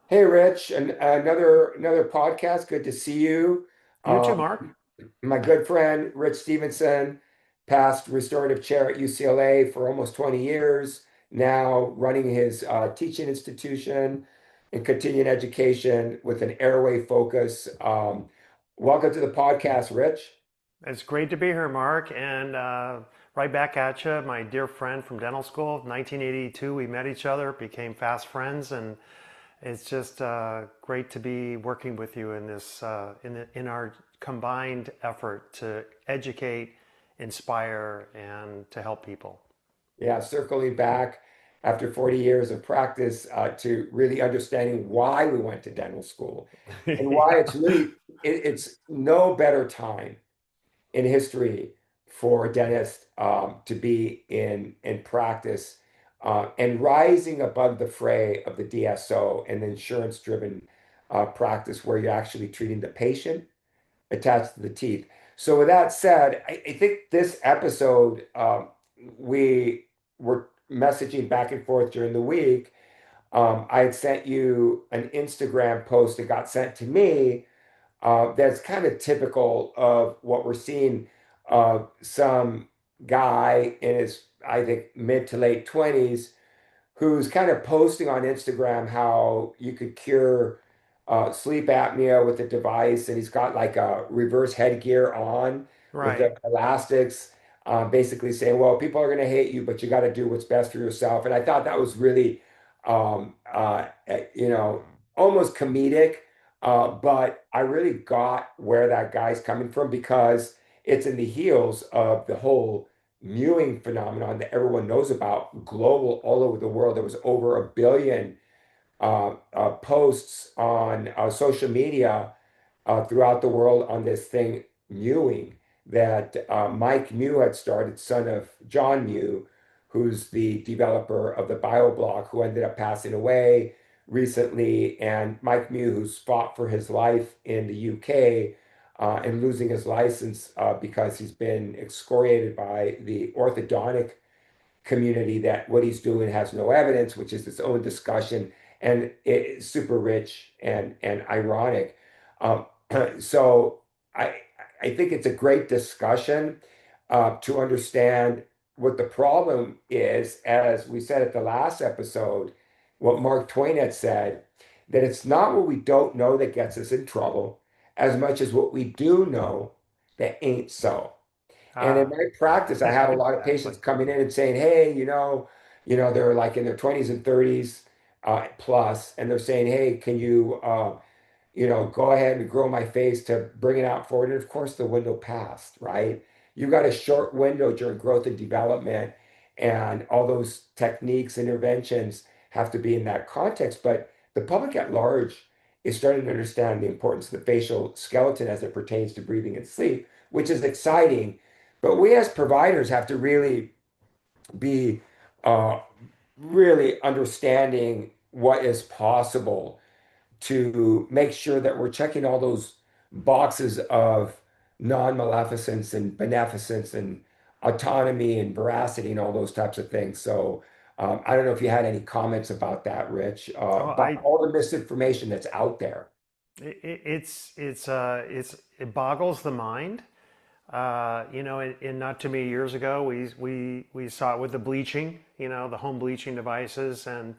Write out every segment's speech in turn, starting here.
Hey, Rich, and another podcast. Good to see you. You too, Um, Mark. my good friend Rich Stevenson, past restorative chair at UCLA for almost 20 years, now running his teaching institution and continuing education with an airway focus. Welcome to the podcast, Rich. It's great to be here, Mark. And right back at you, my dear friend from dental school, 1982. We met each other, became fast friends, and it's just great to be working with you in this in our combined effort to educate, inspire, and to help people. Yeah, circling back after 40 years of practice to really understanding why we went to dental school and why it's really it's no better time in history for a dentist to be in practice and rising above the fray of the DSO and the insurance-driven practice where you're actually treating the patient attached to the teeth. So with that said, I think this episode we were messaging back and forth during the week. I had sent you an Instagram post that got sent to me that's kind of typical of what we're seeing. Some guy in his, I think, mid to late 20s who's kind of posting on Instagram how you could cure sleep apnea with a device, and he's got like a reverse headgear on with Right. the elastics, basically saying, "Well, people are going to hate you, but you got to do what's best for yourself." And I thought that was really, you know, almost comedic, but I really got where that guy's coming from because it's in the heels of the whole mewing phenomenon that everyone knows about, global, all over the world. There was over a billion posts on social media throughout the world on this thing, mewing, that Mike Mew had started, son of John Mew, who's the developer of the BioBlock, who ended up passing away recently, and Mike Mew, who's fought for his life in the UK and losing his license because he's been excoriated by the orthodontic community that what he's doing has no evidence, which is its own discussion, and it's super rich and ironic. Um, so I I think it's a great discussion to understand what the problem is, as we said at the last episode, what Mark Twain had said, that it's not what we don't know that gets us in trouble, as much as what we do know that ain't so. And in Ah, my practice, I have a lot of exactly. patients coming in and saying, "Hey, they're like in their 20s and 30s plus, and they're saying, "Hey, can you, go ahead and grow my face to bring it out forward?" And of course, the window passed, right? You got a short window during growth and development, and all those techniques, interventions have to be in that context. But the public at large is starting to understand the importance of the facial skeleton as it pertains to breathing and sleep, which is exciting. But we as providers have to really be uh, really understanding what is possible to make sure that we're checking all those boxes of non-maleficence and beneficence and autonomy and veracity and all those types of things. So I don't know if you had any comments about that, Rich, Oh, about all the misinformation that's out there. it boggles the mind. And not too many years ago, we saw it with the bleaching, the home bleaching devices, and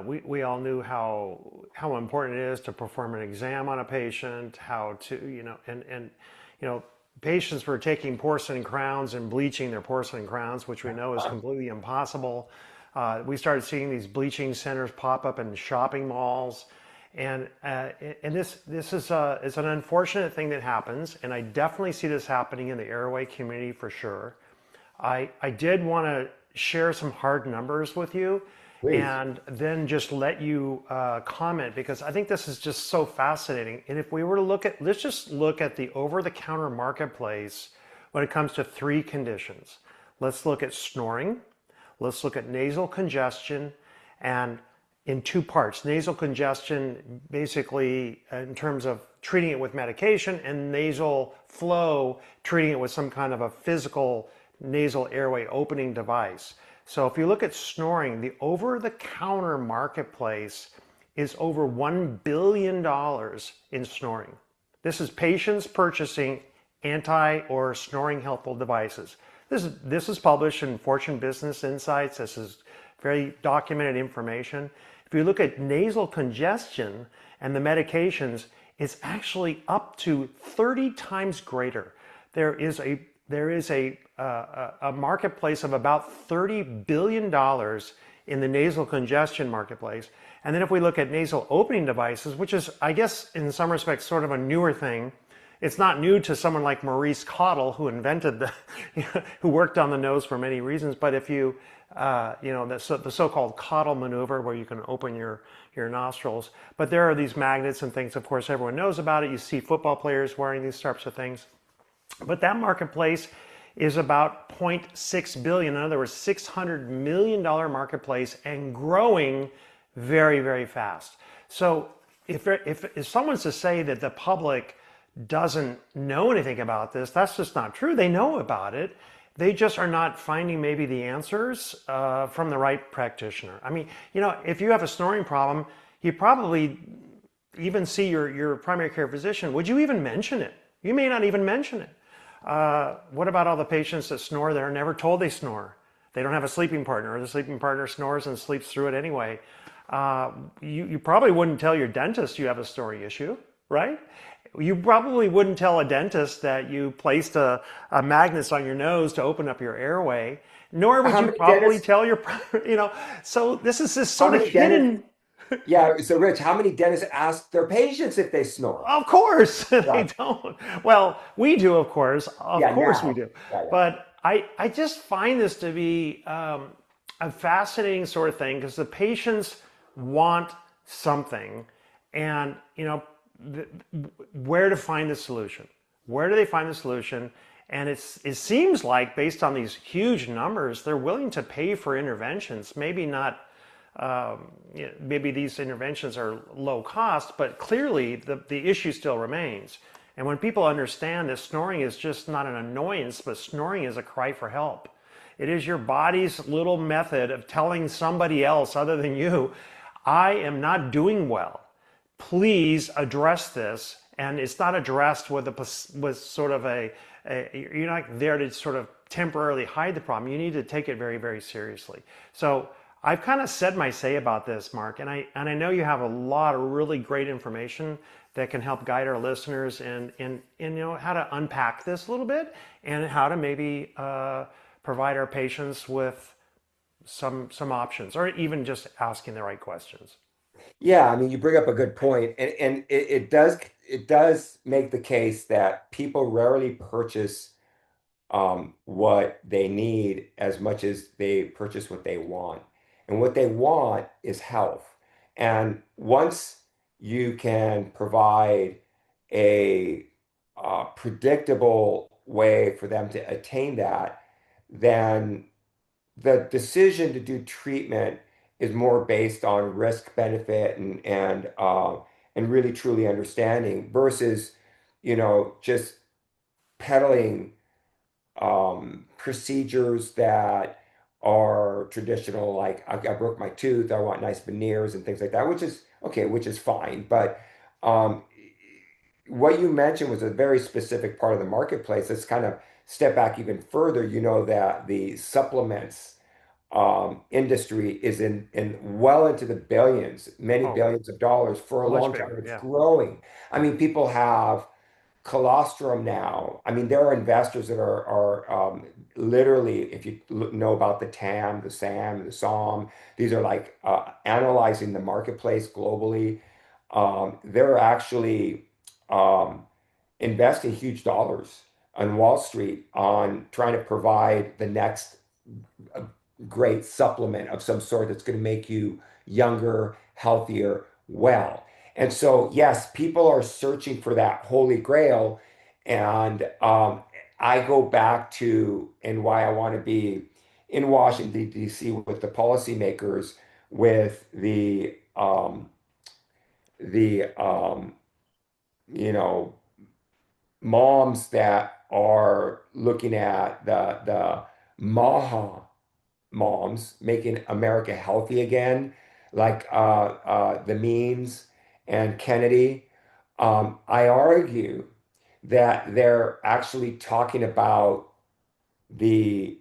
we all knew how important it is to perform an exam on a patient, how to, and patients were taking porcelain crowns and bleaching their porcelain crowns, which we know is completely impossible. We started seeing these bleaching centers pop up in shopping malls. And this is an unfortunate thing that happens, and I definitely see this happening in the airway community for sure. I did want to share some hard numbers with you, Please. and then just let you comment because I think this is just so fascinating. And if we were to let's just look at the over-the-counter marketplace when it comes to three conditions. Let's look at snoring. Let's look at nasal congestion, and in two parts. Nasal congestion, basically, in terms of treating it with medication, and nasal flow, treating it with some kind of a physical nasal airway opening device. So if you look at snoring, the over the counter marketplace is over $1 billion in snoring. This is patients purchasing anti or snoring helpful devices. This is published in Fortune Business Insights. This is very documented information. If you look at nasal congestion and the medications, it's actually up to 30 times greater. There is a marketplace of about $30 billion in the nasal congestion marketplace. And then if we look at nasal opening devices, which is, I guess, in some respects, sort of a newer thing. It's not new to someone like Maurice Cottle, who invented who worked on the nose for many reasons. But if you, the so-called Cottle maneuver, where you can open your nostrils. But there are these magnets and things. Of course, everyone knows about it. You see football players wearing these types of things. But that marketplace is about 0.6 billion. In other words, $600 million marketplace and growing very, very fast. So if someone's to say that the public doesn't know anything about this, that's just not true. They know about it. They just are not finding maybe the answers from the right practitioner. I mean, if you have a snoring problem, you probably even see your primary care physician. Would you even mention it? You may not even mention it. What about all the patients that snore that are never told they snore? They don't have a sleeping partner, or the sleeping partner snores and sleeps through it anyway. You probably wouldn't tell your dentist you have a snoring issue, right? You probably wouldn't tell a dentist that you placed a magnet on your nose to open up your airway, nor would How you many probably dentists? tell your, so this is this How sort of many dentists? hidden. Yeah. So, Rich, how many dentists ask their patients if they snore? Of course, they Right. don't. Well, we do, of course. Of Yeah. course we Now. do. Yeah. Yeah. But I just find this to be a fascinating sort of thing because the patients want something, and th- where to find the solution? Where do they find the solution? And it seems like, based on these huge numbers, they're willing to pay for interventions. Maybe not. Maybe these interventions are low cost, but clearly the issue still remains. And when people understand that snoring is just not an annoyance, but snoring is a cry for help. It is your body's little method of telling somebody else other than you, I am not doing well. Please address this. And it's not addressed with sort of you're not there to sort of temporarily hide the problem. You need to take it very, very seriously. So I've kind of said my say about this, Mark, and I know you have a lot of really great information that can help guide our listeners in how to unpack this a little bit and how to maybe provide our patients with some options, or even just asking the right questions. Yeah, I mean, you bring up a good point, and it does make the case that people rarely purchase what they need as much as they purchase what they want. And what they want is health. And once you can provide a predictable way for them to attain that, then the decision to do treatment is more based on risk benefit and really truly understanding versus just peddling procedures that are traditional, like I broke my tooth, I want nice veneers and things like that, which is okay, which is fine. But um, what you mentioned was a very specific part of the marketplace. Let's kind of step back even further. You know that the supplements industry is in well into the billions, many Oh, billions of dollars for a much long time. bigger, It's yeah. growing. I mean, people have colostrum now. I mean, there are investors that are literally, if you know about the TAM, the SAM, the SOM, these are like analyzing the marketplace globally. They're actually um, investing huge dollars on Wall Street on trying to provide the next great supplement of some sort that's going to make you younger, healthier, well. And so, yes, people are searching for that holy grail. And I go back to and why I want to be in Washington, D.C. with the policymakers, with the you know moms that are looking at the MAHA moms, making America healthy again. like the memes and Kennedy. I argue that they're actually talking about the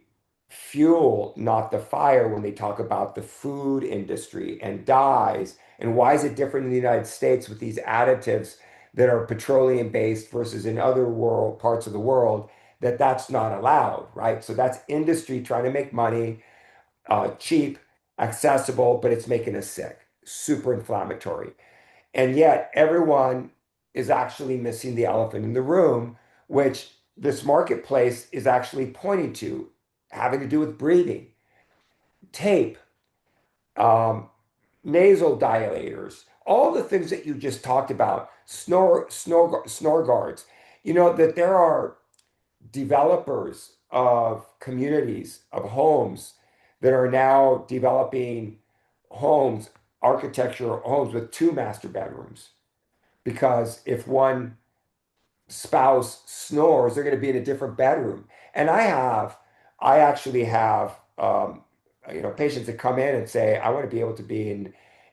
fuel, not the fire, when they talk about the food industry and dyes. And why is it different in the United States with these additives that are petroleum based versus in other world parts of the world that that's not allowed, right? So that's industry trying to make money, cheap, accessible, but it's making us sick, super inflammatory. And yet everyone is actually missing the elephant in the room, which this marketplace is actually pointing to, having to do with breathing, tape, um, nasal dilators, all the things that you just talked about, snore guards. You know that there are developers of communities, of homes that are now developing homes, architecture homes with two master bedrooms. Because if one spouse snores, they're going to be in a different bedroom. And I actually have, patients that come in and say, I want to be able to be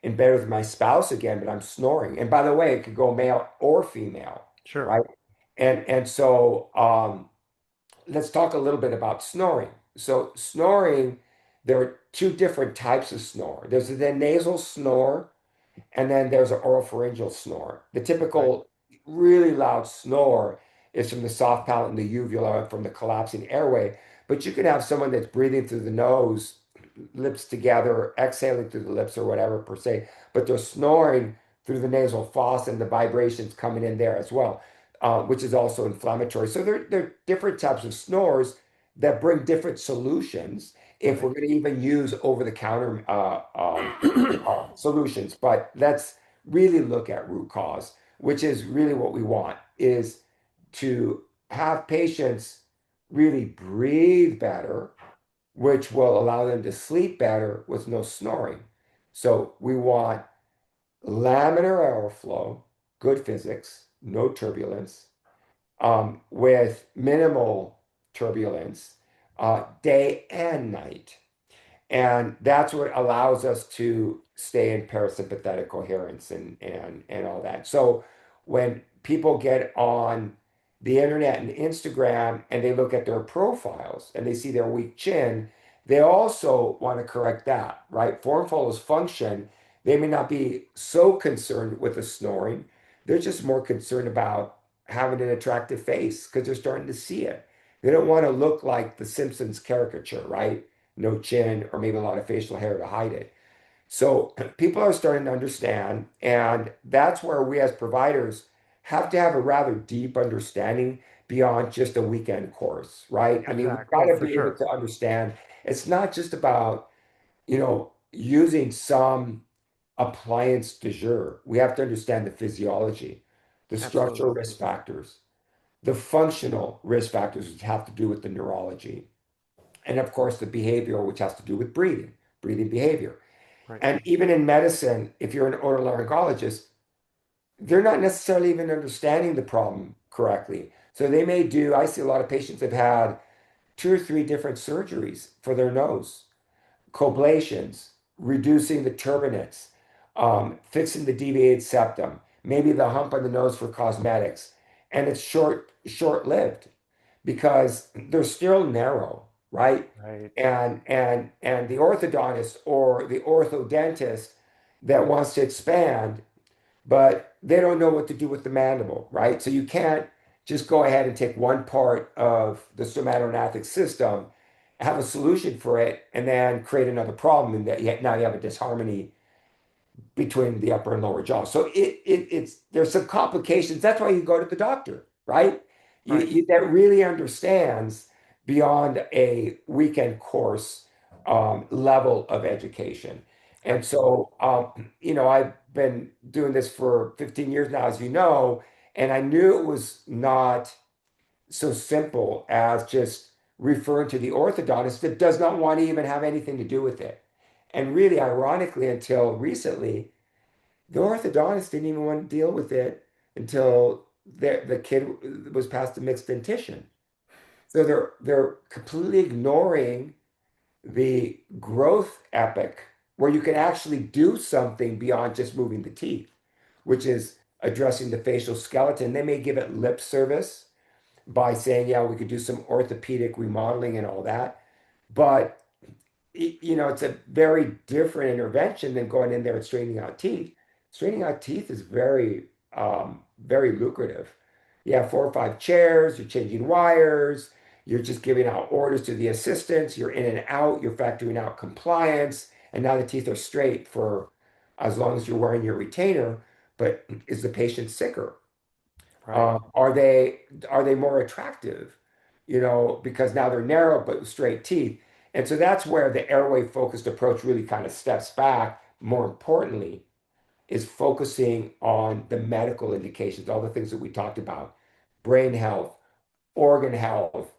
in bed with my spouse again, but I'm snoring. And by the way, it could go male or female, Sure. right? And so let's talk a little bit about snoring. So snoring, there are two different types of snore. There's the nasal snore, and then there's an oropharyngeal snore. The Right. typical really loud snore is from the soft palate and the uvula from the collapsing airway. But you can have someone that's breathing through the nose, lips together, exhaling through the lips or whatever per se, but they're snoring through the nasal fossa and the vibrations coming in there as well, which is also inflammatory. So there are different types of snores that bring different solutions if Right. we're going to even use over-the-counter solutions. But let's really look at root cause, which is really what we want, is to have patients really breathe better, which will allow them to sleep better with no snoring. So we want laminar airflow, good physics, no turbulence, with minimal turbulence, day and night. And that's what allows us to stay in parasympathetic coherence and all that. So when people get on the internet and Instagram and they look at their profiles and they see their weak chin, they also want to correct that, right? Form follows function. They may not be so concerned with the snoring. They're just more concerned about having an attractive face because they're starting to see it. They don't want to look like the Simpsons caricature, right? No chin, or maybe a lot of facial hair to hide it. So people are starting to understand, and that's where we as providers have to have a rather deep understanding beyond just a weekend course, right? I mean, we've Exactly. got Oh, to for be able sure. to understand it's not just about, using some appliance du jour. We have to understand the physiology, the structural Absolutely. risk factors, the functional risk factors, which have to do with the neurology, and of course, the behavioral, which has to do with breathing behavior. Right. And even in medicine, if you're an otolaryngologist, they're not necessarily even understanding the problem correctly. So they may do, I see a lot of patients have had two or three different surgeries for their nose, coblations, reducing the turbinates, fixing the deviated septum, maybe the hump on the nose for cosmetics. And it's short-lived because they're still narrow, right? Right. And the orthodontist or the orthodontist that wants to expand, but they don't know what to do with the mandible, right? So you can't just go ahead and take one part of the somatognathic system, have a solution for it, and then create another problem, and that now you have a disharmony between the upper and lower jaw. So it's there's some complications. That's why you go to the doctor, right? Right. That really understands beyond a weekend course level of education. And Absolutely. so, I've been doing this for 15 years now, as you know, and I knew it was not so simple as just referring to the orthodontist that does not want to even have anything to do with it. And really, ironically, until recently, the orthodontist didn't even want to deal with it until the kid was past the mixed dentition. So they're completely ignoring the growth epic where you can actually do something beyond just moving the teeth, which is addressing the facial skeleton. They may give it lip service by saying, yeah, we could do some orthopedic remodeling and all that. But it's a very different intervention than going in there and straightening out teeth. Straightening out teeth is very lucrative. You have 4 or 5 chairs, you're changing wires, you're just giving out orders to the assistants, you're in and out, you're factoring out compliance, and now the teeth are straight for as long as you're wearing your retainer. But is the patient sicker? Right. Are they more attractive? Because now they're narrow but with straight teeth. And so that's where the airway focused approach really kind of steps back. More importantly, is focusing on the medical indications, all the things that we talked about, brain health, organ health,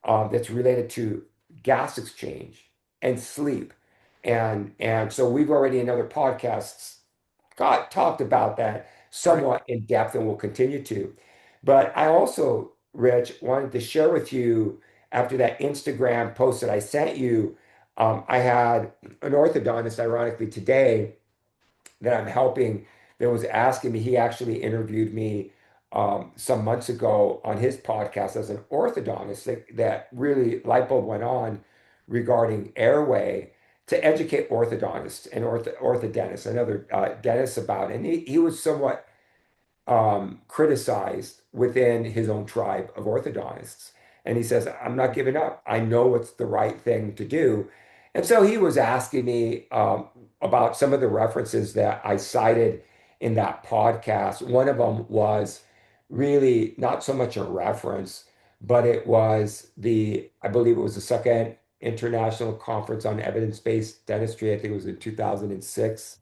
that's related to gas exchange and sleep. And so we've already in other podcasts talked about that Right. somewhat in depth and will continue to. But I also, Rich, wanted to share with you after that Instagram post that I sent you, I had an orthodontist, ironically, today that I'm helping that was asking me. He actually interviewed me some months ago on his podcast as an orthodontist that really light bulb went on regarding airway to educate orthodontists and orthodontists and other dentists about it. And he was somewhat criticized within his own tribe of orthodontists. And he says, I'm not giving up. I know it's the right thing to do. And so he was asking me about some of the references that I cited in that podcast. One of them was really not so much a reference, but it was I believe it was the second International Conference on Evidence-Based Dentistry. I think it was in 2006.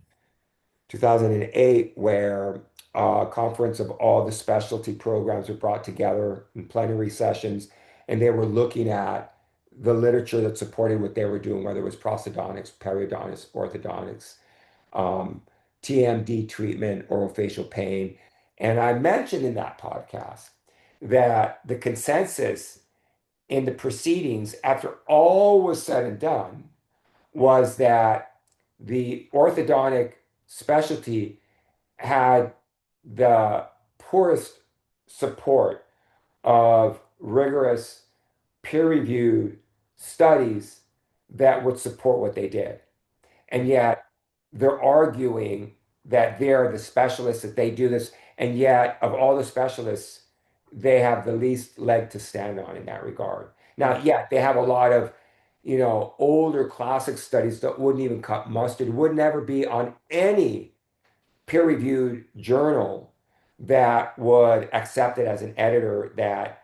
2008, where a conference of all the specialty programs were brought together in plenary sessions, and they were looking at the literature that supported what they were doing, whether it was prosthodontics, periodontics, orthodontics, um, TMD treatment, orofacial pain. And I mentioned in that podcast that the consensus in the proceedings, after all was said and done, was that the orthodontic specialty had the poorest support of rigorous peer-reviewed studies that would support what they did. And yet they're arguing that they're the specialists, that they do this. And yet, of all the specialists, they have the least leg to stand on in that regard. Now, yeah, they have a lot of, older classic studies that wouldn't even cut mustard, would never be on any peer-reviewed journal that would accept it as an editor that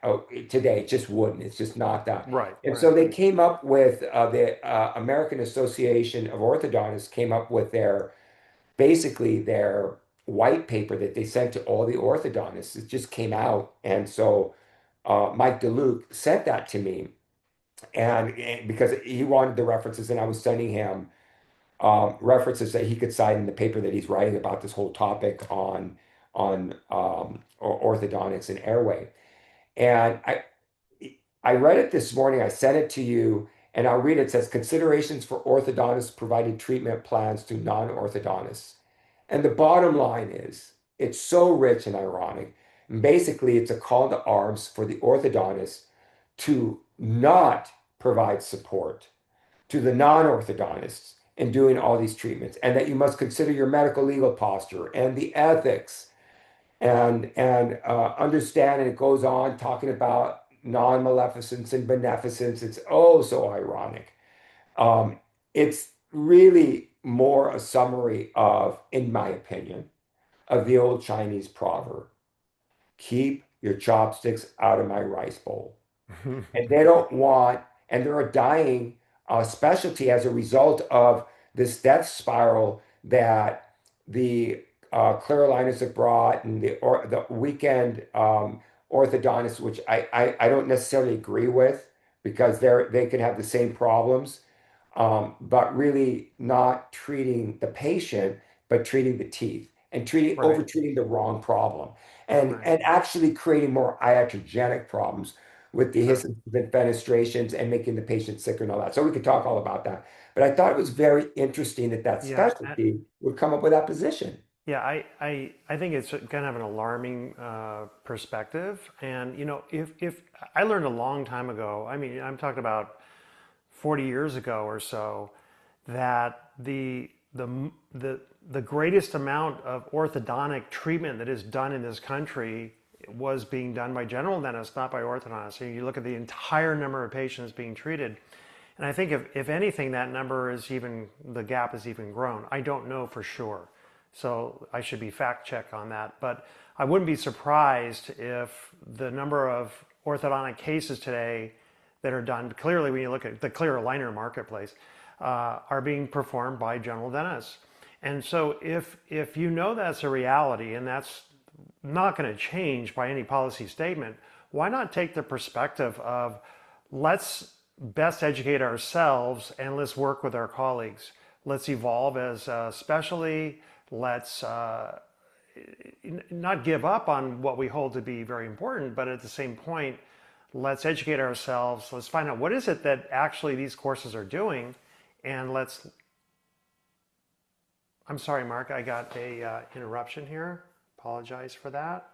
today it just wouldn't. It's just not that. Right. And so they came up with the American Association of Orthodontists came up with basically their white paper that they sent to all the orthodontists. It just came out. And so Mike DeLuke sent that to me and because he wanted the references and I was sending him references that he could cite in the paper that he's writing about this whole topic on orthodontics and airway. And I read it this morning. I sent it to you, and I'll read it. It says considerations for orthodontists providing treatment plans to non-orthodontists. And the bottom line is it's so rich and ironic. And basically, it's a call to arms for the orthodontist to not provide support to the non-orthodontists in doing all these treatments, and that you must consider your medical legal posture and the ethics and understand. And it goes on talking about non-maleficence and beneficence. It's oh so ironic. It's really more a summary of, in my opinion, of the old Chinese proverb: "Keep your chopsticks out of my rice bowl." And they don't want, and they're a dying specialty as a result of this death spiral that the clear aligners have brought and the weekend orthodontists, which I don't necessarily agree with because they can have the same problems, but really not treating the patient, but treating the teeth and treating over Right. treating the wrong problem and Right. and actually creating more iatrogenic problems, with the Sure. history of fenestrations and making the patient sicker and all that. So we could talk all about that. But I thought it was very interesting that that Yeah. specialty would come up with that position. Yeah, I think it's kind of an alarming perspective. And, if I learned a long time ago, I mean, I'm talking about 40 years ago or so, that the greatest amount of orthodontic treatment that is done in this country was being done by general dentists, not by orthodontists. So you look at the entire number of patients being treated, and I think if anything, that number is even, the gap has even grown. I don't know for sure. So I should be fact check on that. But I wouldn't be surprised if the number of orthodontic cases today that are done, clearly when you look at the clear aligner marketplace, are being performed by general dentists. And so if you know that's a reality and that's not going to change by any policy statement, why not take the perspective of, let's best educate ourselves and let's work with our colleagues. Let's evolve as a specialty. Let's not give up on what we hold to be very important, but at the same point, let's educate ourselves. Let's find out what is it that actually these courses are doing, and let's. I'm sorry, Mark. I got a interruption here. Apologize for that.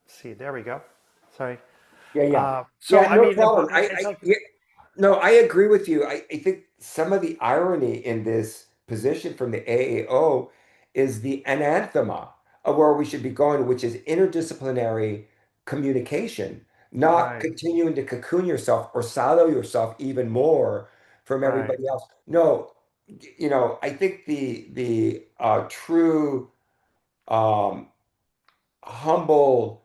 Let's see, there we go. Sorry. Yeah, yeah. So Yeah, I no mean, problem. it's like, Yeah, no, I agree with you. I think some of the irony in this position from the AAO is the anathema of where we should be going, which is interdisciplinary communication, not right, continuing to cocoon yourself or silo yourself even more from right, everybody else. No, I think the true um, humble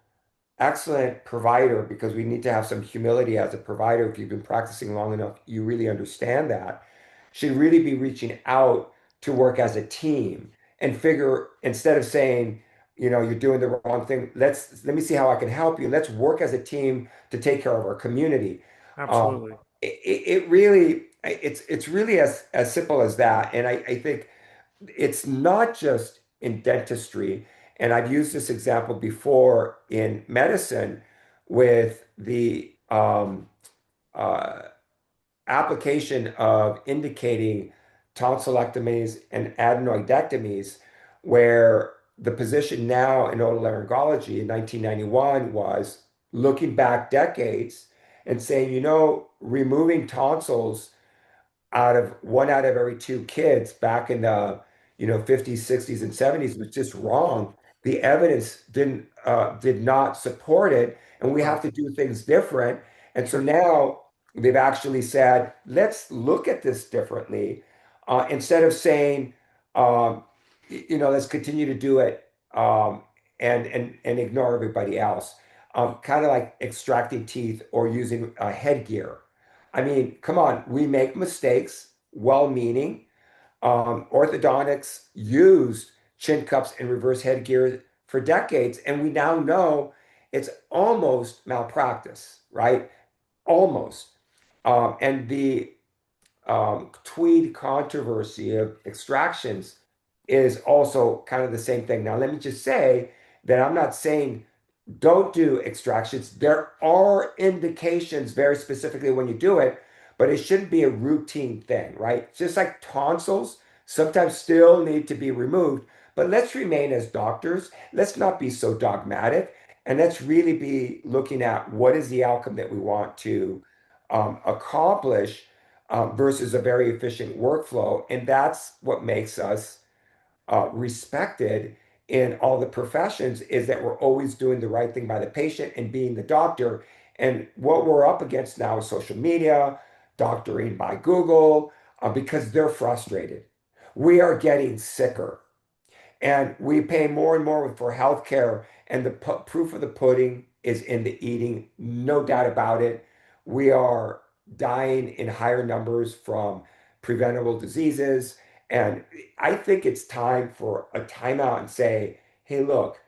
excellent provider, because we need to have some humility as a provider. If you've been practicing long enough, you really understand that. Should really be reaching out to work as a team and figure, instead of saying, you're doing the wrong thing, let me see how I can help you. Let's work as a team to take care of our community. Um, absolutely. it really, it's really as simple as that. And I think it's not just in dentistry, and I've used this example before in medicine with the uh, application of indicating tonsillectomies and adenoidectomies, where the position now in otolaryngology in 1991 was looking back decades and saying, removing tonsils out of every two kids back in the 50s, 60s, and 70s was just wrong. The evidence did not support it, and we have Right. to do things different. And so Sure. now they've actually said, let's look at this differently. Instead of saying, um, let's continue to do it and ignore everybody else. Kind of like extracting teeth or using headgear. I mean, come on, we make mistakes, well-meaning. Orthodontics used chin cups and reverse headgear for decades, and we now know it's almost malpractice, right? Almost. And the tweed controversy of extractions is also kind of the same thing. Now, let me just say that I'm not saying don't do extractions. There are indications very specifically when you do it, but it shouldn't be a routine thing, right? Just like tonsils sometimes still need to be removed, but let's remain as doctors. Let's not be so dogmatic, and let's really be looking at what is the outcome that we want to accomplish versus a very efficient workflow. And that's what makes us respected in all the professions, is that we're always doing the right thing by the patient and being the doctor. And what we're up against now is social media, doctoring by Google, because they're frustrated. We are getting sicker. And we pay more and more for healthcare, and the proof of the pudding is in the eating, no doubt about it. We are dying in higher numbers from preventable diseases. And I think it's time for a timeout and say, hey, look,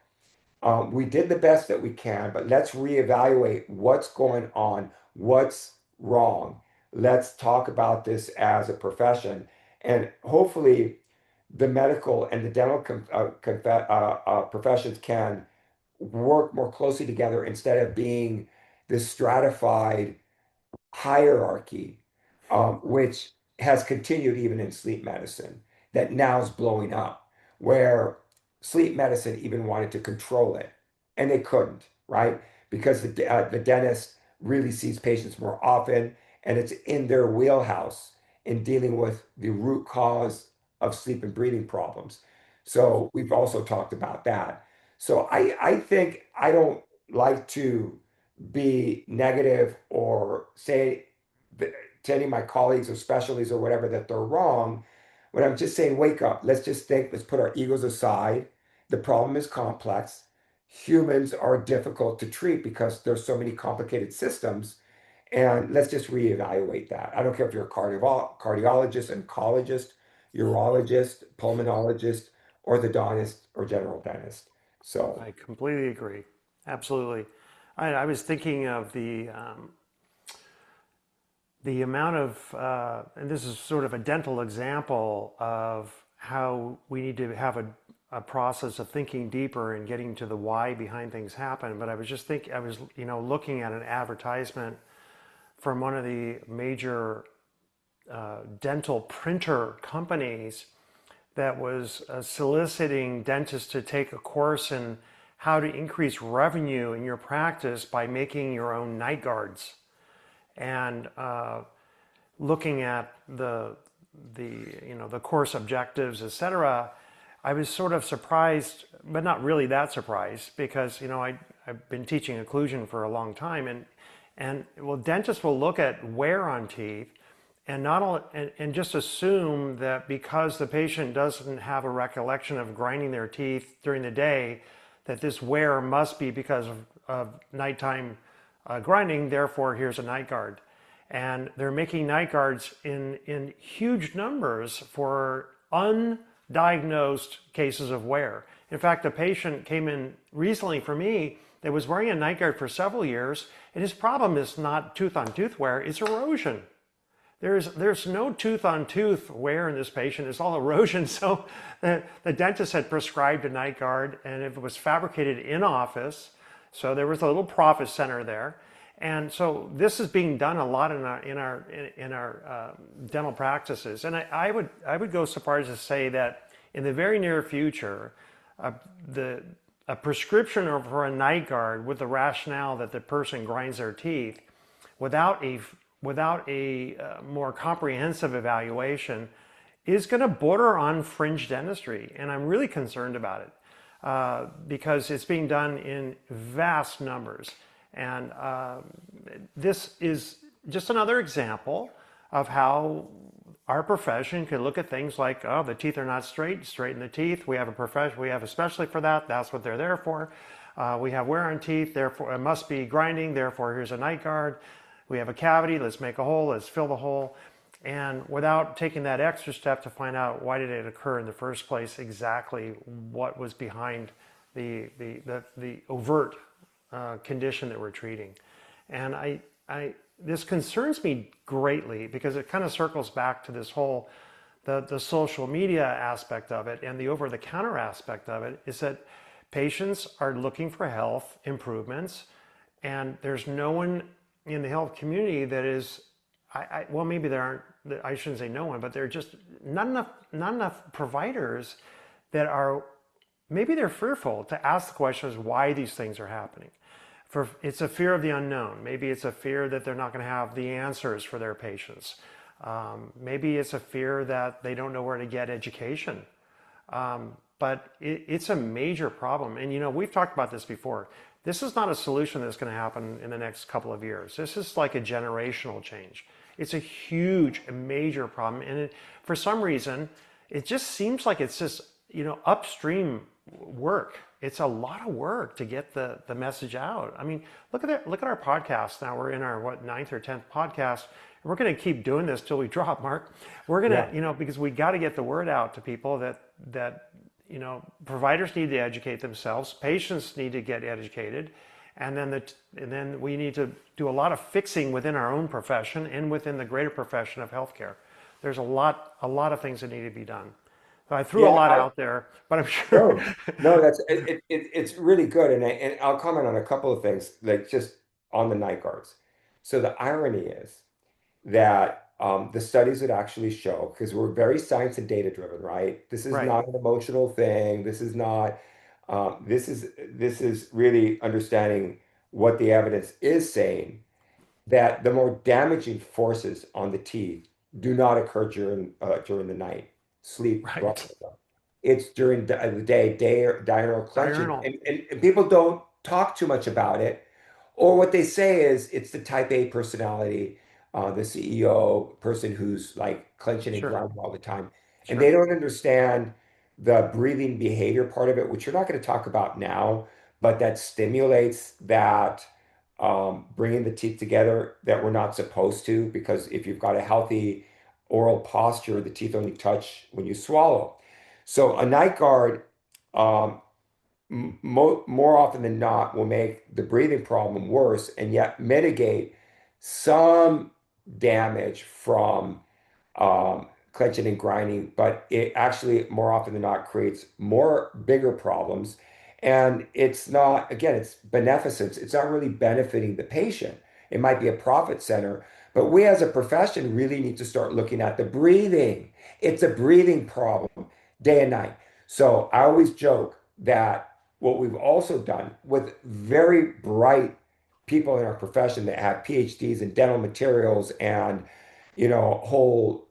we did the best that we can, but let's reevaluate what's going on, what's wrong. Let's talk about this as a profession. And hopefully, the medical and the dental professions can work more closely together instead of being this stratified hierarchy, which has continued even in sleep medicine, that now is blowing up, where sleep medicine even wanted to control it, and they couldn't, right? Because the dentist really sees patients more often, and it's in their wheelhouse in dealing with the root cause of sleep and breathing problems. So we've also talked about that. So I think I don't like to be negative or say to any of my colleagues or specialties or whatever that they're wrong. When I'm just saying, wake up, let's just think, let's put our egos aside. The problem is complex. Humans are difficult to treat because there's so many complicated systems. And let's just reevaluate that. I don't care if you're a cardiologist, oncologist, urologist, pulmonologist, orthodontist, or general dentist. So I completely agree. Absolutely. I was thinking of the amount of, and this is sort of a dental example of how we need to have a process of thinking deeper and getting to the why behind things happen. But I was just thinking, I was, looking at an advertisement from one of the major dental printer companies that was soliciting dentists to take a course in how to increase revenue in your practice by making your own night guards and looking at the course objectives, etc. I was sort of surprised, but not really that surprised, because I've been teaching occlusion for a long time, and well, dentists will look at wear on teeth and not all, and just assume that because the patient doesn't have a recollection of grinding their teeth during the day, that this wear must be because of nighttime grinding. Therefore, here's a night guard, and they're making night guards in huge numbers for undiagnosed cases of wear. In fact, a patient came in recently for me that was wearing a night guard for several years, and his problem is not tooth on tooth wear, it's erosion. There's no tooth on tooth wear in this patient, it's all erosion. So the dentist had prescribed a night guard, and it was fabricated in office. So there was a little profit center there. And so this is being done a lot in our dental practices. And I would go so far as to say that in the very near future, a prescription for a night guard with the rationale that the person grinds their teeth without a more comprehensive evaluation is going to border on fringe dentistry, and I'm really concerned about it because it's being done in vast numbers. And this is just another example of how our profession can look at things like, oh, the teeth are not straight, straighten the teeth. We have a profession, we have a specialty for that. That's what they're there for. We have wear on teeth, therefore it must be grinding. Therefore, here's a night guard. We have a cavity. Let's make a hole. Let's fill the hole. And without taking that extra step to find out why did it occur in the first place, exactly what was behind the overt condition that we're treating. And this concerns me greatly because it kind of circles back to this whole, the social media aspect of it and the over-the-counter aspect of it, is that patients are looking for health improvements, and there's no one in the health community that is, well, maybe there aren't, I shouldn't say no one, but there are just not enough providers that are, maybe they're fearful to ask the questions why these things are happening. It's a fear of the unknown. Maybe it's a fear that they're not going to have the answers for their patients. Maybe it's a fear that they don't know where to get education. But it's a major problem. And we've talked about this before. This is not a solution that's going to happen in the next couple of years. This is like a generational change. It's a huge, a major problem. And for some reason, it just seems like it's just, upstream work. It's a lot of work to get the message out. I mean, look at our podcast now. We're in our ninth or 10th podcast. We're going to keep doing this till we drop, Mark. We're going to, because we got to get the word out to people that providers need to educate themselves, patients need to get educated, and then we need to do a lot of fixing within our own profession and within the greater profession of healthcare. There's a lot of things that need to be done. So I threw a lot out there, but I'm sure. no, that's it's really good, and I'll comment on a couple of things. Like just on the night guards. So the irony is that the studies would actually show, because we're very science and data driven, right? This is Right. not an emotional thing. This is not. This is really understanding what the evidence is saying, that the more damaging forces on the teeth do not occur during the night, sleep. Right. It's during the day or diurnal clenching, Diurnal. and people don't talk too much about it. Or what they say is it's the type A personality, the CEO person who's like clenching and Sure. grinding all the time. And they Sure. don't understand the breathing behavior part of it, which we're not going to talk about now, but that stimulates that bringing the teeth together that we're not supposed to, because if you've got a healthy oral posture, the teeth only touch when you swallow. So a night guard, um, more often than not, will make the breathing problem worse and yet mitigate some damage from clenching and grinding, but it actually more often than not creates more bigger problems. And it's not, again, it's beneficence. It's not really benefiting the patient. It might be a profit center, but we as a profession really need to start looking at the breathing. It's a breathing problem day and night. So I always joke that what we've also done with very bright people in our profession that have PhDs in dental materials and whole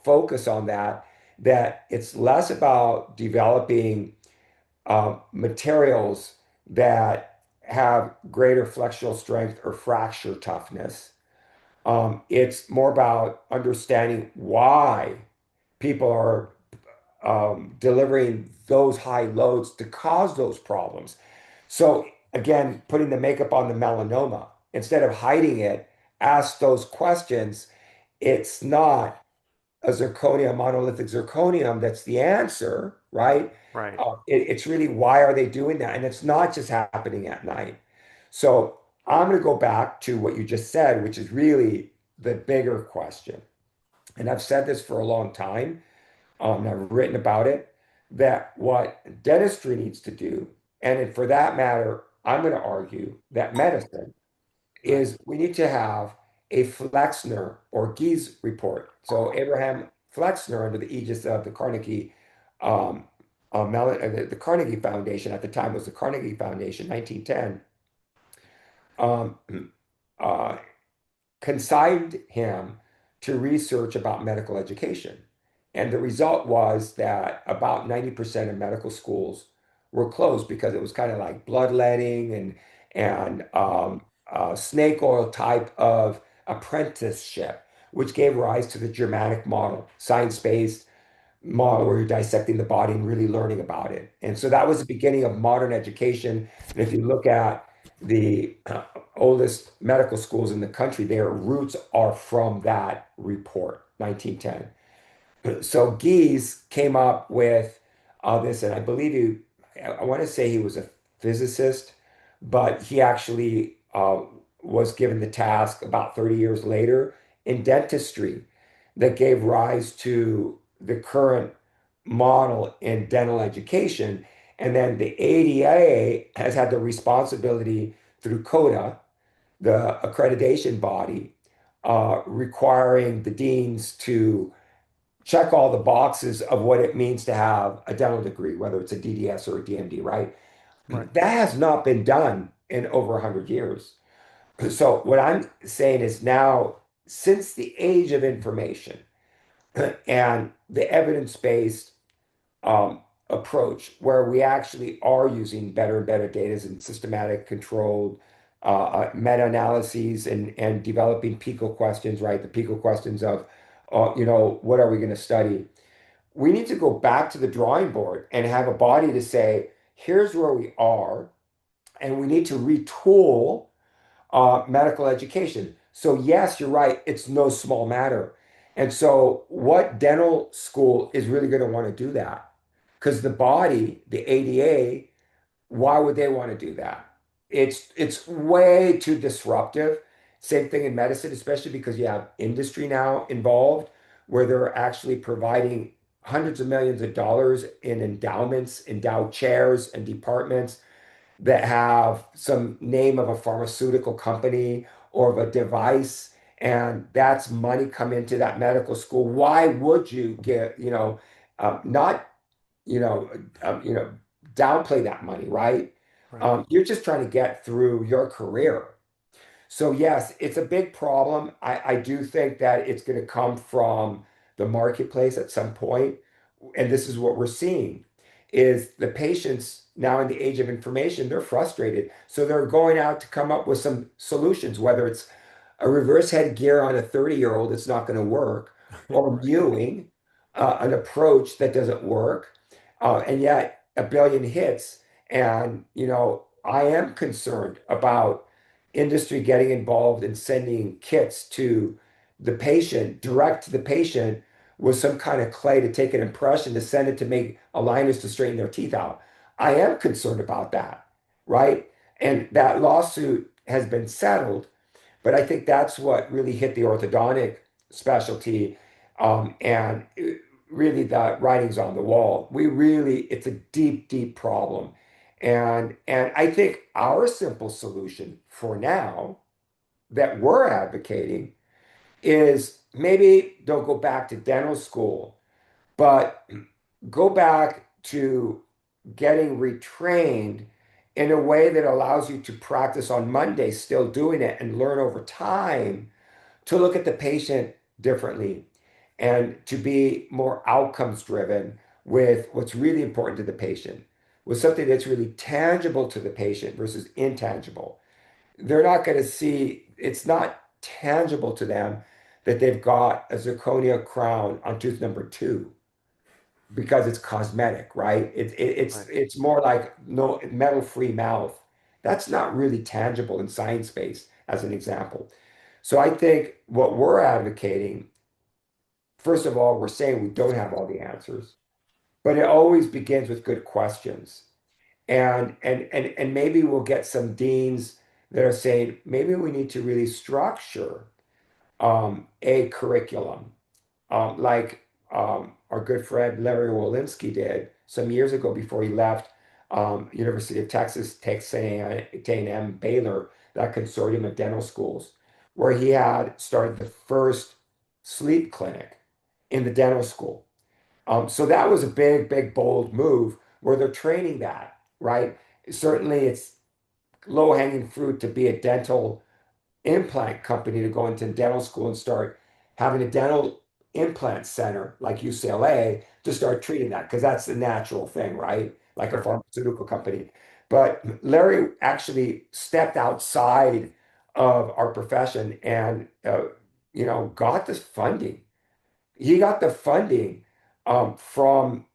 focus on that, that it's less about developing materials that have greater flexural strength or fracture toughness. It's more about understanding why people are delivering those high loads to cause those problems. So again, putting the makeup on the melanoma, instead of hiding it, ask those questions. It's not a zirconium, monolithic zirconium that's the answer, right? Right. It's really why are they doing that? And it's not just happening at night. So I'm going to go back to what you just said, which is really the bigger question. And I've said this for a long time. I've written about it, that what dentistry needs to do, and for that matter, I'm going to argue that medicine Right. is we need to have a Flexner or Gies report. So Abraham Flexner, under the aegis of the Carnegie, the Carnegie Foundation at the time was the Carnegie Foundation, 1910, um, uh, consigned him to research about medical education. And the result was that about 90% of medical schools were closed because it was kind of like bloodletting and snake oil type of apprenticeship, which gave rise to the Germanic model, science-based model where you're dissecting the body and really learning about it. And so that was the beginning of modern education. And if you look at the oldest medical schools in the country, their roots are from that report, 1910. So Gies came up with this, and I believe I want to say he was a physicist, but he actually was given the task about 30 years later in dentistry that gave rise to the current model in dental education. And then the ADA has had the responsibility through CODA, the accreditation body, requiring the deans to check all the boxes of what it means to have a dental degree, whether it's a DDS or a DMD, right? Right. That has not been done in over 100 years. So what I'm saying is now, since the age of information and the evidence-based um, approach, where we actually are using better and better data and systematic controlled meta-analyses and developing PICO questions, right? The PICO questions of, what are we going to study? We need to go back to the drawing board and have a body to say, here's where we are, and we need to retool medical education. So, yes, you're right, it's no small matter. And so, what dental school is really going to want to do that? Because the body, the ADA, why would they want to do that? It's way too disruptive. Same thing in medicine, especially because you have industry now involved, where they're actually providing hundreds of millions of dollars in endowments, endowed chairs and departments. that have some name of a pharmaceutical company or of a device, and that's money come into that medical school. Why would you get, not, you know, you know, downplay that money, right? Right. You're just trying to get through your career. So yes, it's a big problem. I do think that it's going to come from the marketplace at some point, and this is what we're seeing is the patients now in the age of information, they're frustrated. So they're going out to come up with some solutions, whether it's a reverse headgear on a 30-year-old that's not going to work, or Right. mewing, an approach that doesn't work, and yet a billion hits. And, I am concerned about industry getting involved in sending kits to the patient, direct to the patient with some kind of clay to take an impression to send it to make aligners to straighten their teeth out. I am concerned about that, right? And that lawsuit has been settled, but I think that's what really hit the orthodontic specialty. And really, the writing's on the wall. It's a deep, deep problem. And I think our simple solution for now that we're advocating is maybe don't go back to dental school, but go back to getting retrained in a way that allows you to practice on Monday, still doing it and learn over time to look at the patient differently and to be more outcomes driven with what's really important to the patient, with something that's really tangible to the patient versus intangible. They're not going to see, it's not tangible to them that they've got a zirconia crown on tooth number two because it's cosmetic, right? Right. It's more like no metal-free mouth. That's not really tangible in science space, as an example. So I think what we're advocating, first of all, we're saying we don't have all the answers, but it always begins with good questions. And maybe we'll get some deans that are saying maybe we need to really structure a curriculum like our good friend Larry Wolinski did some years ago before he left University of Texas A&M, Baylor, that consortium of dental schools, where he had started the first sleep clinic in the dental school. So that was a big, big, bold move where they're training that, right? Certainly, it's low-hanging fruit to be a dental implant company to go into dental school and start having a dental implant center like UCLA to start treating that because that's the natural thing, right? Like a Sure. pharmaceutical company. But Larry actually stepped outside of our profession and got this funding. He got the funding from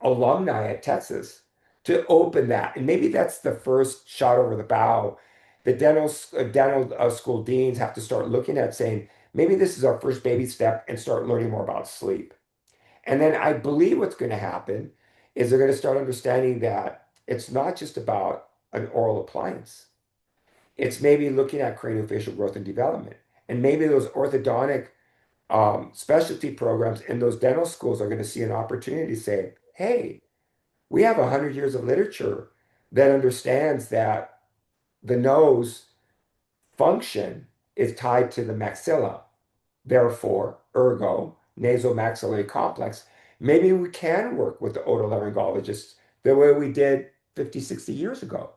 alumni at Texas to open that. And maybe that's the first shot over the bow. The dental school deans have to start looking at saying, maybe this is our first baby step and start learning more about sleep. And then I believe what's going to happen is they're going to start understanding that it's not just about an oral appliance. It's maybe looking at craniofacial growth and development. And maybe those orthodontic specialty programs in those dental schools are going to see an opportunity to say, hey, we have 100 years of literature that understands that the nose function is tied to the maxilla. Therefore, ergo, nasomaxillary complex. Maybe we can work with the otolaryngologists the way we did 50, 60 years ago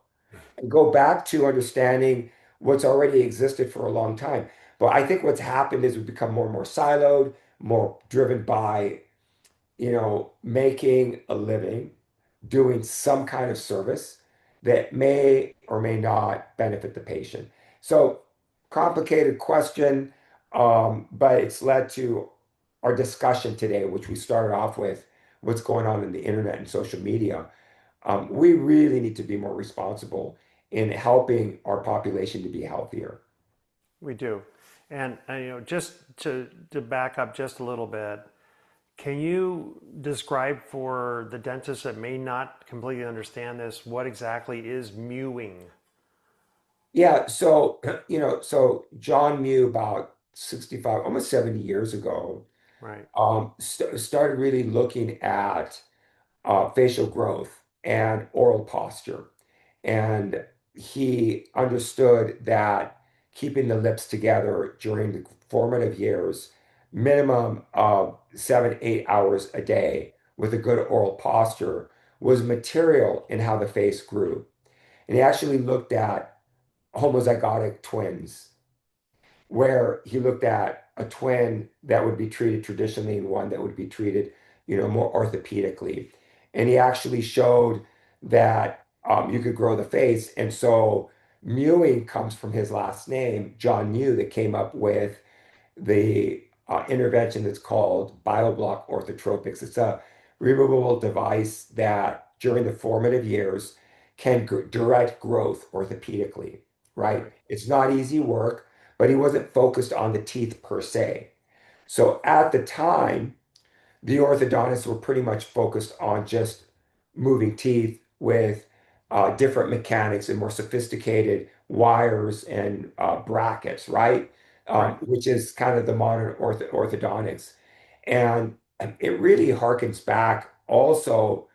and go back to understanding what's already existed for a long time. But I think what's happened is we've become more and more siloed, more driven by making a living, doing some kind of service that may or may not benefit the patient. So, complicated question, but it's led to our discussion today, which we started off with what's going on in the internet and social media. We really need to be more responsible in helping our population to be healthier. We do. And just to back up just a little bit, can you describe for the dentists that may not completely understand this, what exactly is mewing? Yeah, so so John Mew about 65, almost 70 years ago, Right. started really looking at facial growth and oral posture. And he understood that keeping the lips together during the formative years, minimum of 7, 8 hours a day with a good oral posture, was material in how the face grew. And he actually looked at homozygotic twins, where he looked at a twin that would be treated traditionally and one that would be treated, more orthopedically. And he actually showed that you could grow the face. And so mewing comes from his last name, John Mew, that came up with the intervention that's called BioBlock orthotropics. It's a removable device that during the formative years can direct growth orthopedically, right? Right. It's not easy work, but he wasn't focused on the teeth per se. So at the time, the orthodontists were pretty much focused on just moving teeth with different mechanics and more sophisticated wires and brackets, right? Right. Which is kind of the modern orthodontics. And it really harkens back also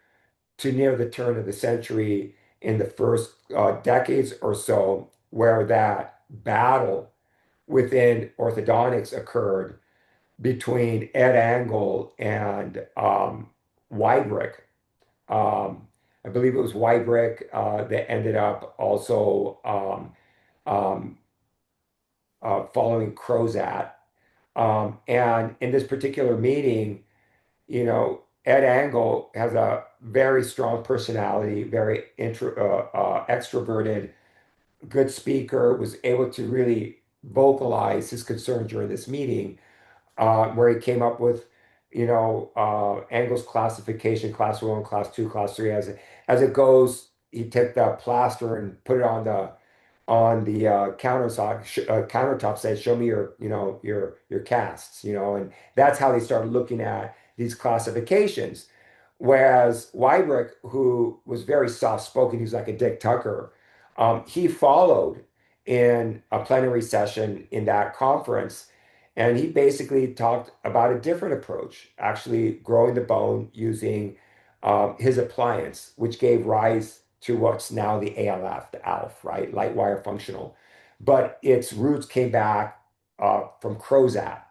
to near the turn of the century in the first decades or so, where that battle within orthodontics occurred between Ed Angle and Wybrick. I believe it was Wybrick that ended up also um, following Crozat. And in this particular meeting, Ed Angle has a very strong personality, very extroverted, good speaker, was able to really vocalize his concern during this meeting where he came up with, Angle's classification, class one, class two, class three. As it goes, he took the plaster and put it on the countertop, said, "Show me your casts," and that's how they started looking at these classifications. Whereas Wybrick, who was very soft-spoken, he was like a Dick Tucker, he followed in a plenary session in that conference, and he basically talked about a different approach, actually growing the bone using his appliance, which gave rise to what's now the ALF, the ALF, right? Light wire functional. But its roots came back from Crozat.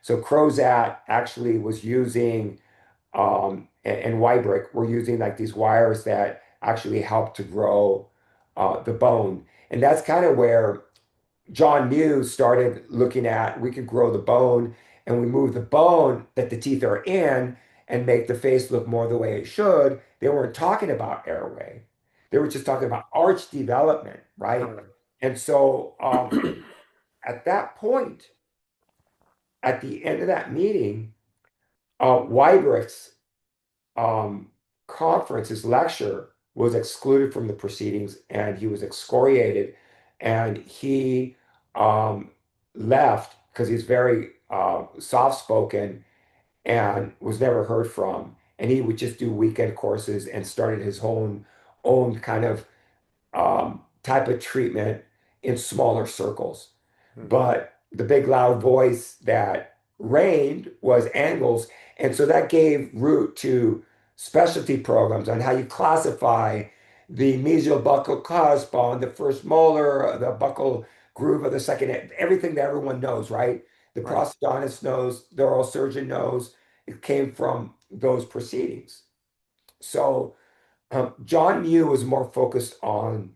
So Crozat actually was using, and Wybrick were using like these wires that actually help to grow the bone. And that's kind of where John Mew started looking at we could grow the bone and we move the bone that the teeth are in and make the face look more the way it should. They weren't talking about airway. They were just talking about arch development, right? Totally. And so at that point, at the end of that meeting, Wybrick's um, conference, his lecture, was excluded from the proceedings and he was excoriated. And he um, left because he's very soft-spoken and was never heard from. And he would just do weekend courses and started his own kind of type of treatment in smaller circles. Hmm. But the big loud voice that reigned was Angles. And so that gave root to specialty programs on how you classify the mesial buccal cusp bone, the first molar, the buccal groove of the second, everything that everyone knows, right? The Right. prosthodontist knows, the oral surgeon knows. It came from those proceedings. So John Mew was more focused on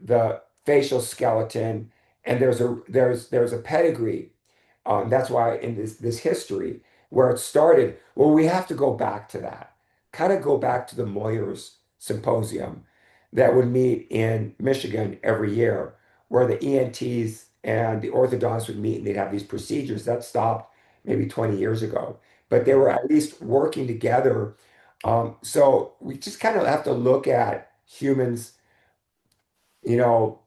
the facial skeleton, and there's a pedigree. That's why in this history where it started, well, we have to go back to that, kind of go back to the Moyers Symposium that would meet in Michigan every year, where the ENTs and the orthodontists would meet and they'd have these procedures. That stopped maybe 20 years ago, but they were Hmm. at least working together. So we just kind of have to look at humans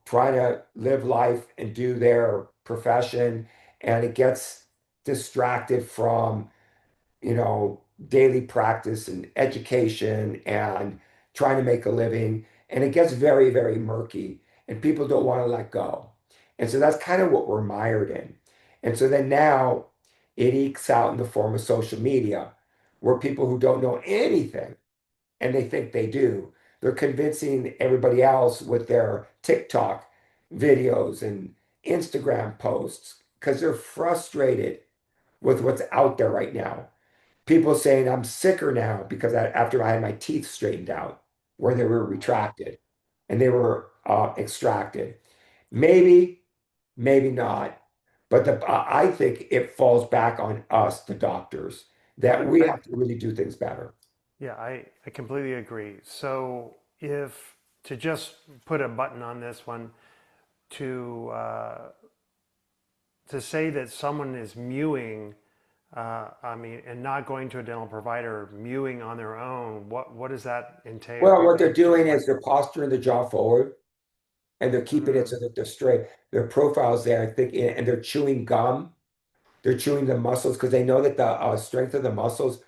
trying to live life and do their profession, and it gets distracted from, daily practice and education and trying to make a living, and it gets very, very murky, and people don't want to let go. And so that's kind of what we're mired in. And so then now it ekes out in the form of social media, where people who don't know anything and they think they do. they're convincing everybody else with their TikTok videos and Instagram posts because they're frustrated with what's out there right now. People saying I'm sicker now because after I had my teeth straightened out where they were retracted and they were extracted. Maybe, maybe not. But I think it falls back on us, the doctors, that we I, have to really do things better. yeah, I completely agree. So if to just put a button on this one, to to say that someone is mewing, I mean, and not going to a dental provider, mewing on their own, what does that Well, entail? what they're Just doing like, is they're posturing the jaw forward and they're keeping it mm, so that they're straight. Their profile's there, I think, and they're chewing gum. They're chewing the muscles because they know that the strength of the muscles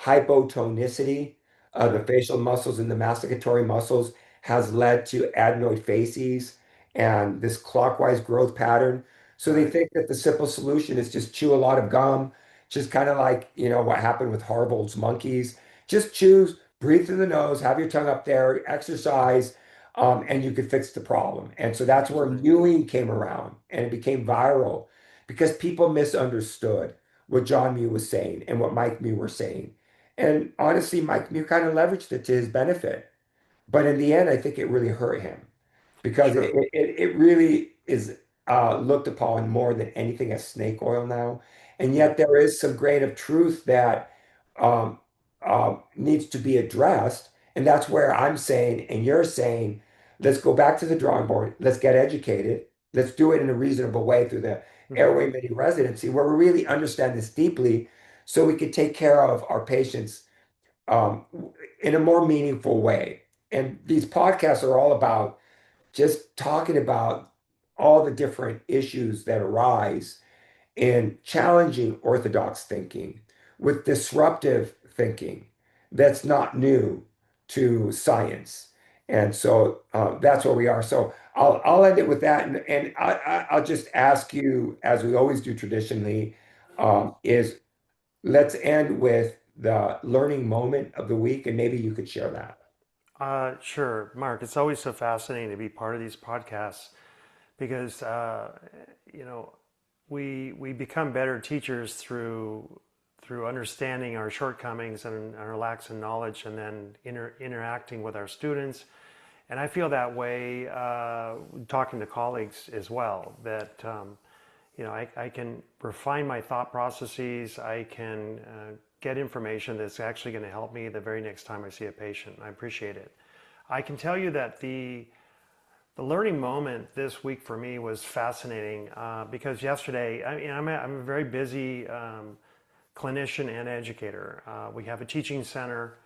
hypotonicity of the right, facial muscles and the masticatory muscles has led to adenoid facies and this clockwise growth pattern. So they right, think that the simple solution is just chew a lot of gum, just kind of like, what happened with Harvard's monkeys. Just chew, breathe through the nose, have your tongue up there, exercise, and you could fix the problem. And so that's where interesting. mewing came around and it became viral because people misunderstood what John Mew was saying and what Mike Mew were saying. And honestly, Mike Mew kind of leveraged it to his benefit. But in the end, I think it really hurt him because it, Sure. it, it really is looked upon more than anything as snake oil now. And Yeah. yet there is some grain of truth that um, needs to be addressed. And that's where I'm saying, and you're saying, let's go back to the drawing board. Let's get educated. Let's do it in a reasonable way through the Hmm. airway mini residency where we really understand this deeply so we can take care of our patients um, in a more meaningful way. And these podcasts are all about just talking about all the different issues that arise in challenging orthodox thinking with disruptive thinking that's not new to science. And so that's where we are. So I'll end it with that. And I'll just ask you, as we always do traditionally, is let's end with the learning moment of the week. And maybe you could share that. Sure, Mark. It's always so fascinating to be part of these podcasts because you know we become better teachers through understanding our shortcomings and our lacks in knowledge, and then interacting with our students. And I feel that way talking to colleagues as well. That I can refine my thought processes. I can get information that's actually going to help me the very next time I see a patient. I appreciate it. I can tell you that the learning moment this week for me was fascinating because yesterday, I mean, I'm a very busy clinician and educator. We have a teaching center.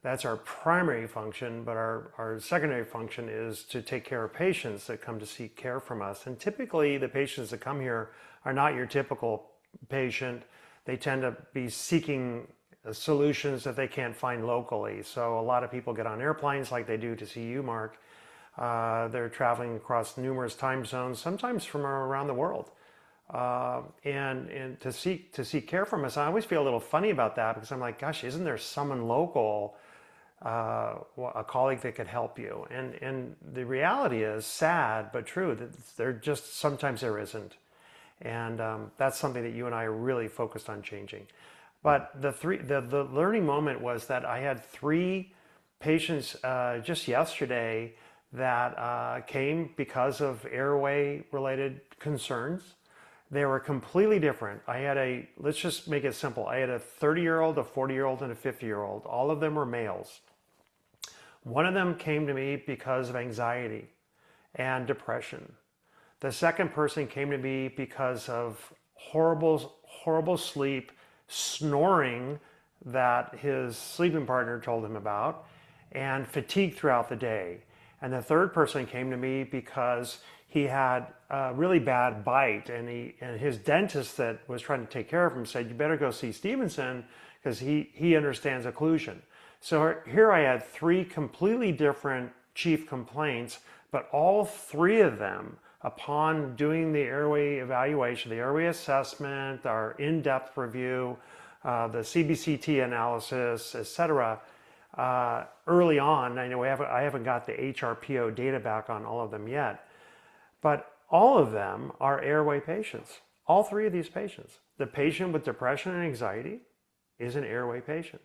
That's our primary function, but our secondary function is to take care of patients that come to seek care from us. And typically, the patients that come here are not your typical patient. They tend to be seeking solutions that they can't find locally. So a lot of people get on airplanes like they do to see you, Mark. They're traveling across numerous time zones, sometimes from around the world, and to seek care from us. I always feel a little funny about that because I'm like, gosh, isn't there someone local, a colleague that could help you? And the reality is sad but true that there just sometimes there isn't, and that's something that you and I are really focused on changing. But the learning moment was that I had three patients just yesterday that came because of airway related concerns. They were completely different. Let's just make it simple. I had a 30-year-old, a 40-year-old, and a 50-year-old. All of them were males. One of them came to me because of anxiety and depression. The second person came to me because of horrible, horrible sleep, snoring that his sleeping partner told him about, and fatigue throughout the day. And the third person came to me because he had a really bad bite, and his dentist that was trying to take care of him said, "You better go see Stevenson because he understands occlusion." So here I had three completely different chief complaints, but all three of them, upon doing the airway evaluation, the airway assessment, our in-depth review, the CBCT analysis, etc., early on. I know I haven't got the HRPO data back on all of them yet, but all of them are airway patients. All three of these patients. The patient with depression and anxiety is an airway patient.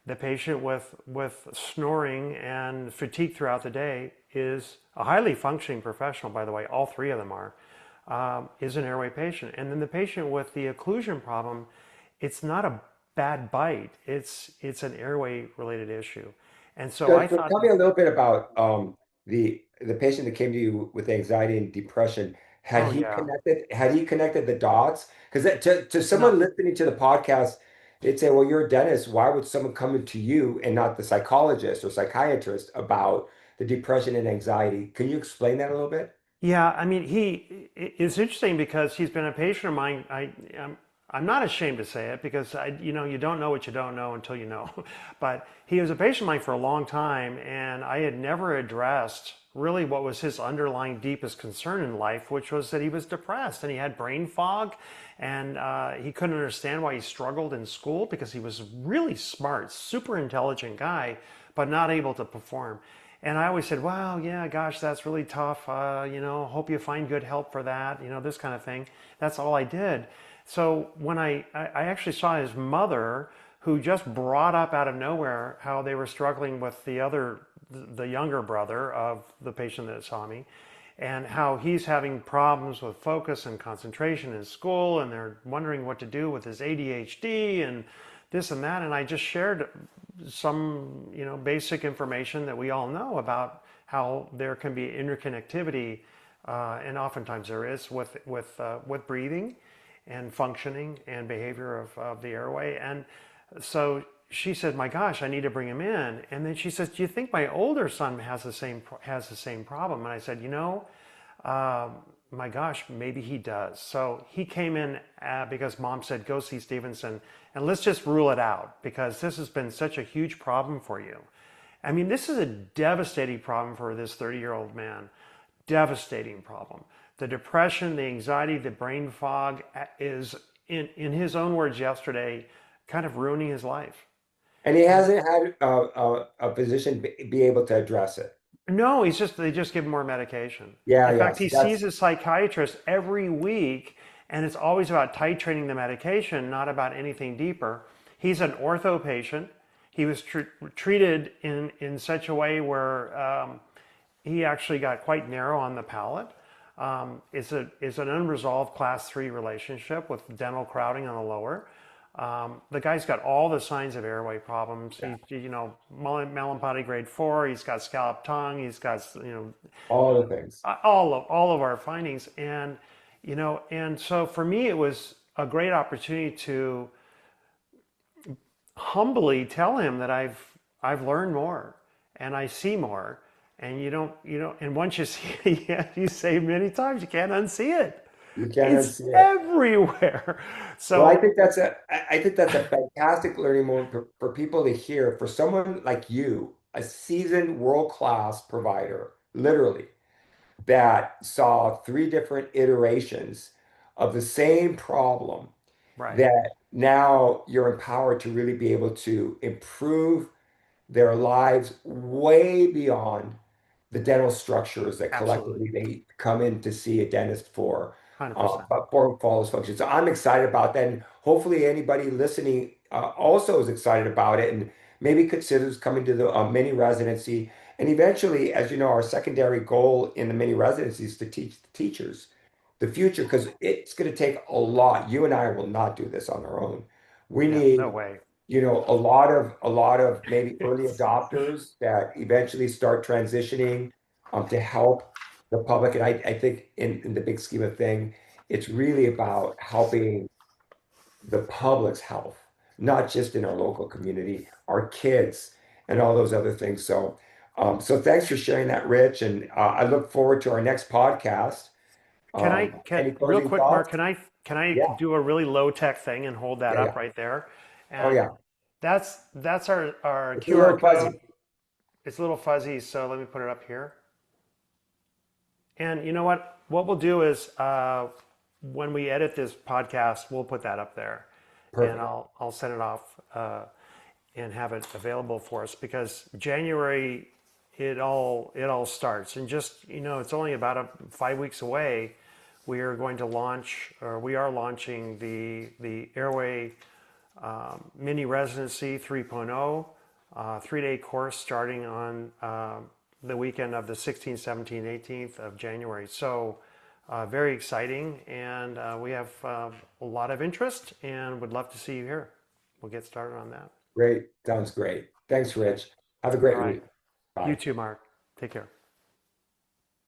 The patient with snoring and fatigue throughout the day is a highly functioning professional, by the way, all three of them are, is an airway patient. And then the patient with the occlusion problem, it's not a bad bite, it's an airway related issue. And so I So thought, tell me a little bit about the patient that came to you with anxiety and depression. oh yeah, Had he connected the dots? Because to no, someone listening to the podcast, they'd say, "Well, you're a dentist. Why would someone come to you and not the psychologist or psychiatrist about the depression and anxiety?" Can you explain that a little bit? yeah, I mean, it's interesting because he's been a patient of mine. I'm not ashamed to say it because you don't know what you don't know until you know. But he was a patient of mine for a long time, and I had never addressed really what was his underlying deepest concern in life, which was that he was depressed and he had brain fog, and he couldn't understand why he struggled in school because he was really smart, super intelligent guy, but not able to perform. And I always said, wow, yeah, gosh, that's really tough. Hope you find good help for that, this kind of thing. That's all I did. So when I actually saw his mother, who just brought up out of nowhere how they were struggling with the younger brother of the patient that saw me, and how he's having problems with focus and concentration in school, and they're wondering what to do with his ADHD and this and that. And I just shared some, basic information that we all know about how there can be interconnectivity, and oftentimes there is with breathing and functioning and behavior of the airway. And so she said, "My gosh, I need to bring him in." And then she says, "Do you think my older son has the same problem?" And I said, my gosh, maybe he does. So he came in because mom said, "Go see Stevenson and let's just rule it out because this has been such a huge problem for you." I mean, this is a devastating problem for this 30-year-old man. Devastating problem. The depression, the anxiety, the brain fog is, in his own words yesterday, kind of ruining his life. And he And hasn't had a physician be able to address it. no, they just give him more medication. Yeah, In fact, yes, he sees a psychiatrist every week, and it's always about titrating the medication, not about anything deeper. He's an ortho patient. He was treated in such a way where he actually got quite narrow on the palate. It's an unresolved class 3 relationship with dental crowding on the lower. The guy's got all the signs of airway problems. yeah, Melanopody grade 4. He's got scalloped tongue. He's got all the things. all of our findings. And so for me, it was a great opportunity to humbly tell him that I've learned more and I see more. And and once you see it, you say many times, you can't unsee it. You can't It's unsee it. everywhere. Well, So, I think that's a fantastic learning moment for people to hear. For someone like you, a seasoned world-class provider, literally, that saw three different iterations of the same problem, right, that now you're empowered to really be able to improve their lives way beyond the dental structures that absolutely, collectively they come in to see a dentist for, 100%. but for follows function. So I'm excited about that, and hopefully anybody listening also is excited about it, and maybe considers coming to the mini residency. And eventually, as you know, our secondary goal in the mini residency is to teach the teachers the future because it's going to take a lot. You and I will not do this on our own. We Yeah, no need way. a lot of maybe early adopters that eventually start transitioning to help the public. And I think in the big scheme of thing, it's really about helping the public's health, not just in our local community, our kids, and all those other things. So thanks for sharing that, Rich. And I look forward to our next podcast. Can I can Any real closing quick, Mark? thoughts? Can I Yeah, do a really low tech thing and hold that yeah, up yeah. right there? Oh, And yeah. that's our It's a QR little code. fuzzy. It's a little fuzzy, so let me put it up here. And you know what? What we'll do is when we edit this podcast, we'll put that up there, and Perfect. I'll send it off. and have it available for us because January it all starts and just it's only about 5 weeks away. We are going to launch, or we are launching the Airway Mini Residency 3.0, 3-day course starting on the weekend of the 16th, 17th, 18th of January. So very exciting, and we have a lot of interest and would love to see you here. We'll get started on that. Great. Sounds great. Thanks, Okay. Rich. Have a All great right. week. You Bye. too, Mark. Take care.